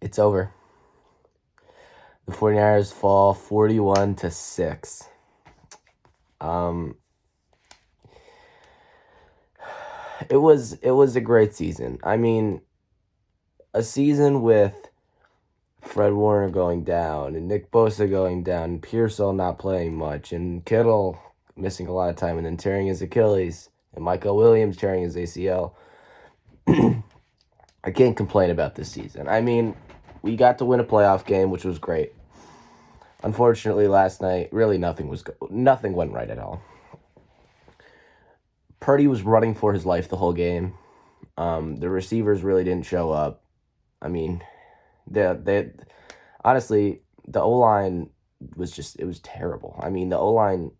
It's over. The 49ers fall 41-6. Um, it was a great season. I mean, a season with Fred Warner going down and Nick Bosa going down and Pearsall not playing much and Kittle missing a lot of time and then tearing his Achilles and Michael Williams tearing his ACL. I can't complain about this season. I mean, we got to win a playoff game, which was great. Unfortunately, last night, really nothing went right at all. Purdy was running for his life the whole game. The receivers really didn't show up. I mean, they honestly, the O-line it was terrible. I mean, the O-line,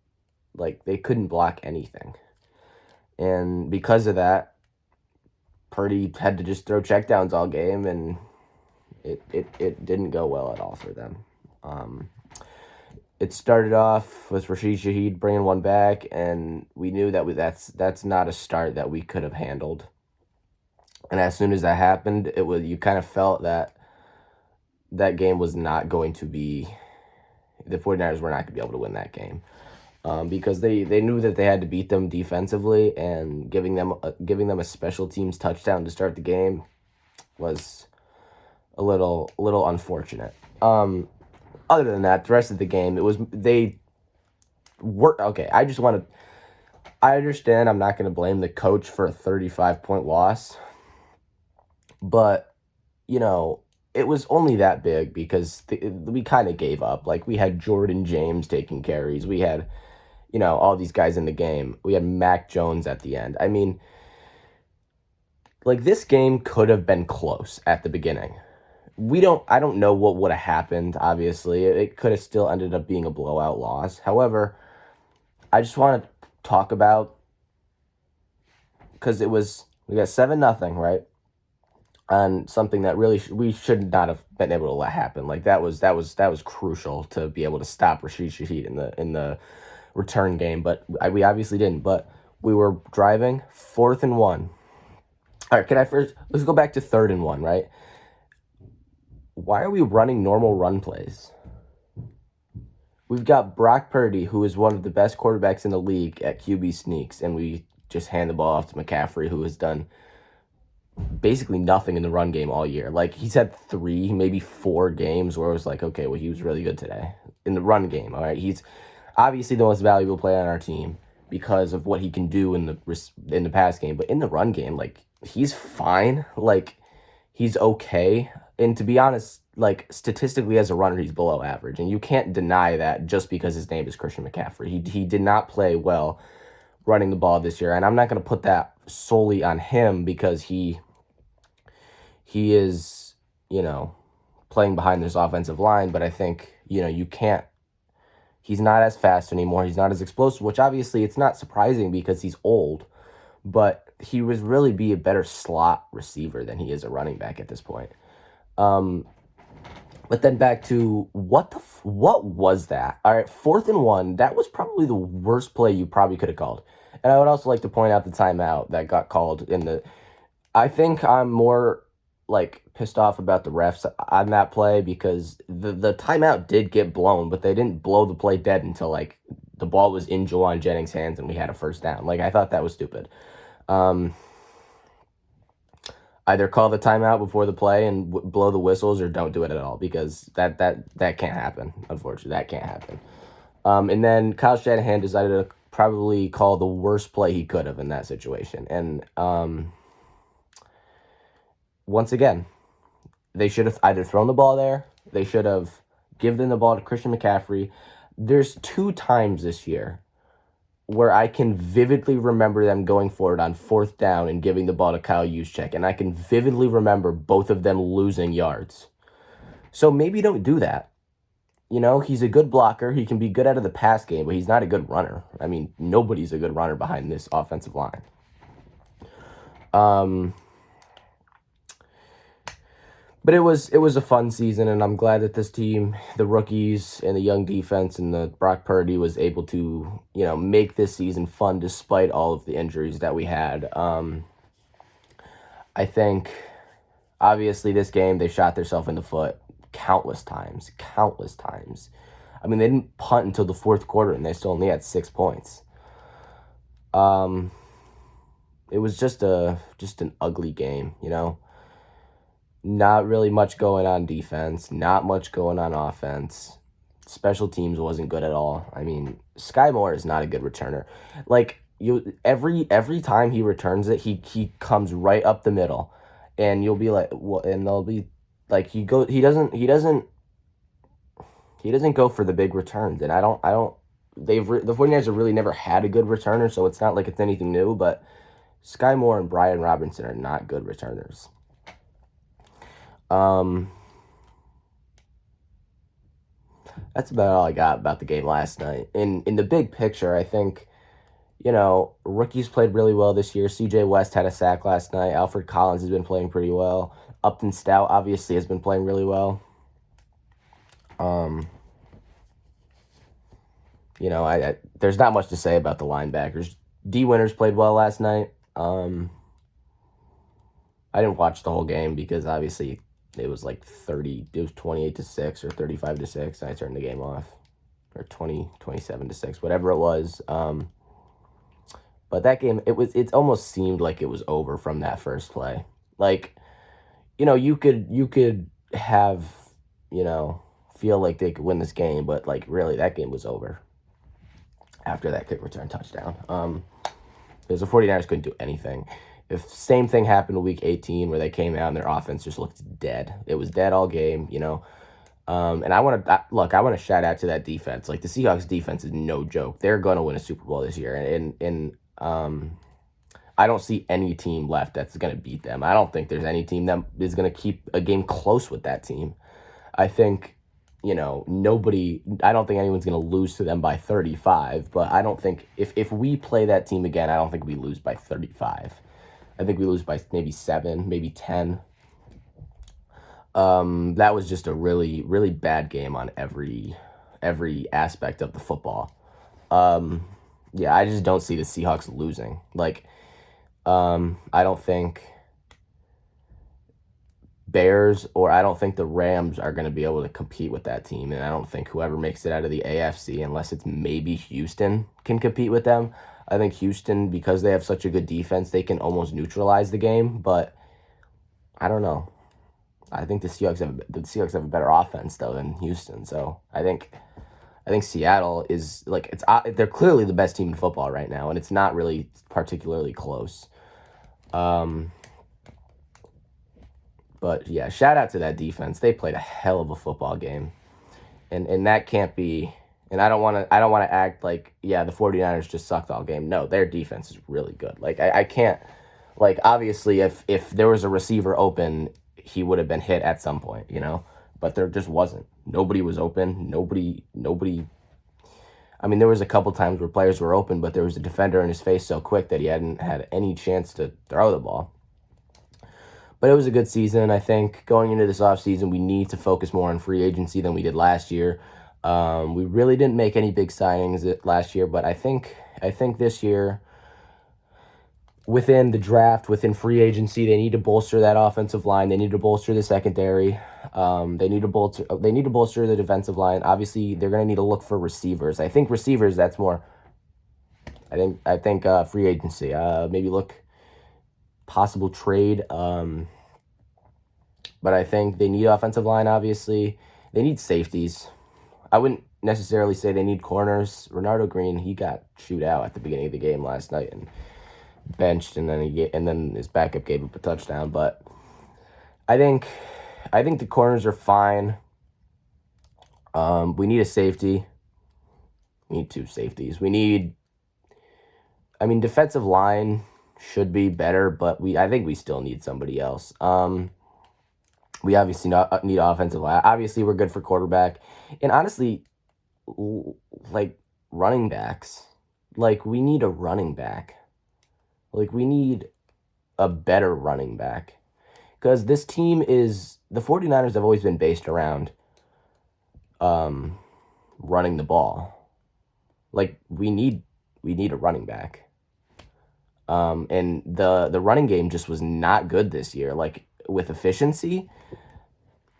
like, they couldn't block anything. And because of that, Purdy had to just throw checkdowns all game, and it didn't go well at all for them. It started off with Rashid Shaheed bringing one back, and we knew that's not a start that we could have handled. And as soon as that happened, you kind of felt that game was not going to be, the 49ers were not going to be able to win that game. Because they knew that they had to beat them defensively, and giving them a special teams touchdown to start the game was a little unfortunate. Other than that, the rest of the game, they were okay. I understand I'm not going to blame the coach for a 35-point loss, but it was only that big because we kind of gave up. Like, we had Jordan James taking carries. We had all these guys in the game. We had Mac Jones at the end. I mean, like, this game could have been close at the beginning. I don't know what would have happened, obviously. It could have still ended up being a blowout loss. However, I just want to talk about, because we got 7-0, right? On something that really we should not have been able to let happen. Like, that was crucial to be able to stop Rashid Shaheed in the return game, but we obviously didn't. But we were driving 4th and 1. All right, let's go back to 3rd and 1, right? Why are we running normal run plays? We've got Brock Purdy, who is one of the best quarterbacks in the league at QB sneaks, and we just hand the ball off to McCaffrey, who has done basically nothing in the run game all year. Like, he's had 3, maybe 4 games where it was like, okay, well, he was really good today in the run game. All right, he's obviously the most valuable player on our team because of what he can do in the pass game, but in the run game, like, he's fine. Like, he's okay. And to be honest, like, statistically as a runner, he's below average. And you can't deny that just because his name is Christian McCaffrey. He did not play well running the ball this year. And I'm not going to put that solely on him because he is, playing behind this offensive line. But I think, you can't. He's not as fast anymore. He's not as explosive, which obviously it's not surprising because he's old. But he would really be a better slot receiver than he is a running back at this point. But then back to what was that? All right, 4th and 1. That was probably the worst play you probably could have called. And I would also like to point out the timeout that got called I think I'm more like pissed off about the refs on that play because the timeout did get blown, but they didn't blow the play dead until like the ball was in Jauan Jennings' hands and we had a first down. Like, I thought that was stupid. Either call the timeout before the play and blow the whistles, or don't do it at all, because that can't happen. Unfortunately, that can't happen. And then Kyle Shanahan decided to probably call the worst play he could have in that situation. And once again, they should have either thrown the ball there. They should have given the ball to Christian McCaffrey. There's 2 times this year where I can vividly remember them going for it on 4th down and giving the ball to Kyle Juszczyk, and I can vividly remember both of them losing yards. So maybe don't do that. He's a good blocker. He can be good out of the pass game, but he's not a good runner. I mean, nobody's a good runner behind this offensive line. But it was a fun season, and I'm glad that this team, the rookies and the young defense and the Brock Purdy, was able to, make this season fun despite all of the injuries that we had. I think Obviously, this game, they shot themselves in the foot countless times. Countless times. I mean, they didn't punt until the fourth quarter, and they still only had 6 points. It was just an ugly game, you know? Not really much going on defense, not much going on offense. Special teams wasn't good at all. I mean, Sky Moore is not a good returner. Like every time he returns it, he comes right up the middle, and you'll be like, well, and they'll be like, he doesn't go for the big returns, and I don't. The 49ers have really never had a good returner, so it's not like it's anything new. But Sky Moore and Brian Robinson are not good returners. That's about all I got about the game last night. In the big picture, I think, rookies played really well this year. CJ West had a sack last night. Alfred Collins has been playing pretty well. Upton Stout obviously has been playing really well. There's not much to say about the linebackers. D. Winters played well last night. I didn't watch the whole game because obviously it was 28-6 or 35-6. I turned the game off, or 27-6, whatever it was. But that game, it almost seemed like it was over from that first play. You could have, feel like they could win this game, but really that game was over after that kick return touchdown. Because the 49ers couldn't do anything. If same thing happened in week 18 where they came out and their offense just looked dead. It was dead all game, And I want to shout out to that defense. The Seahawks defense is no joke. They're going to win a Super Bowl this year. And I don't see any team left that's going to beat them. I don't think there's any team that is going to keep a game close with that team. I think, I don't think anyone's going to lose to them by 35, but I don't think if we play that team again, I don't think we lose by 35. I think we lose by maybe 7, maybe 10. That was just a really, really bad game on every aspect of the football. Yeah, I just don't see the Seahawks losing. I don't think Bears or I don't think the Rams are going to be able to compete with that team, and I don't think whoever makes it out of the AFC, unless it's maybe Houston, can compete with them. I think Houston, because they have such a good defense, they can almost neutralize the game, but I don't know. I think the Seahawks have a better offense though than Houston, so I think Seattle is they're clearly the best team in football right now, and it's not really particularly close. But yeah, shout out to that defense. They played a hell of a football game, and that can't be. And I don't want to act like, yeah, the 49ers just sucked all game. No, their defense is really good. I can't, obviously if there was a receiver open, he would have been hit at some point, but there just wasn't. Nobody was open. Nobody. I mean, there was a couple times where players were open, but there was a defender in his face so quick that he hadn't had any chance to throw the ball. But it was a good season. I think going into this offseason, we need to focus more on free agency than we did last year. We really didn't make any big signings last year, but I think this year, within the draft, within free agency, they need to bolster that offensive line. They need to bolster the secondary. They need to bolster the defensive line. Obviously, they're going to need to look for receivers. I think receivers, that's more. I think free agency. Maybe look possible trade. But I think they need offensive line. Obviously, they need safeties. I wouldn't necessarily say they need corners. Renardo Green, he got chewed out at the beginning of the game last night and benched, and then his backup gave up a touchdown. But I think the corners are fine. We need a safety. We need 2 safeties. Defensive line should be better, but I think we still need somebody else. We obviously need offensive line. Obviously, we're good for quarterback. And honestly, running backs, we need a running back. We need a better running back. Because this team the 49ers have always been based around running the ball. We need a running back. And the running game just was not good this year. with efficiency,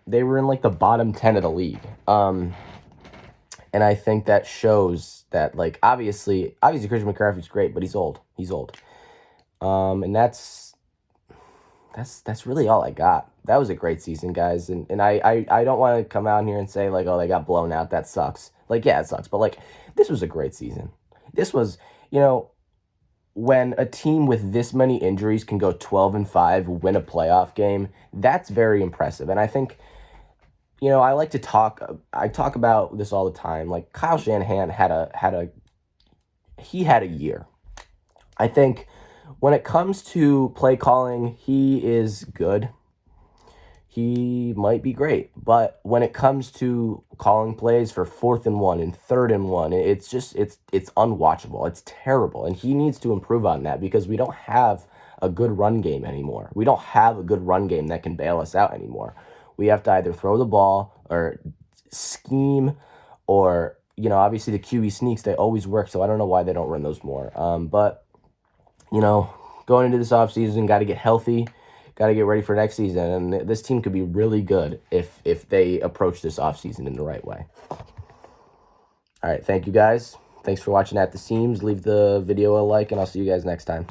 they were in like the bottom 10 of the league. And I think that shows that, like, obviously Christian McCaffrey's great, but he's old. And that's really all I got. That was a great season, guys. And I don't want to come out here and say, like, oh, they got blown out. That sucks. Like, yeah, it sucks. But, like, this was a great season. This was, when a team with this many injuries can go 12-5, win a playoff game, that's very impressive. And I think, I like to talk about this all the time. Like, Kyle Shanahan had a year. I think when it comes to play calling, he is good. He might be great, but when it comes to calling plays for 4th and 1 and 3rd and 1, it's unwatchable. It's terrible, and he needs to improve on that because we don't have a good run game anymore. We don't have a good run game that can bail us out anymore. We have to either throw the ball or scheme, or obviously the QB sneaks, they always work. So I don't know why they don't run those more. But going into this offseason, got to get healthy. Got to get ready for next season, and this team could be really good if they approach this offseason in the right way. All right, thank you guys. Thanks for watching At the Seams. Leave the video a like, and I'll see you guys next time.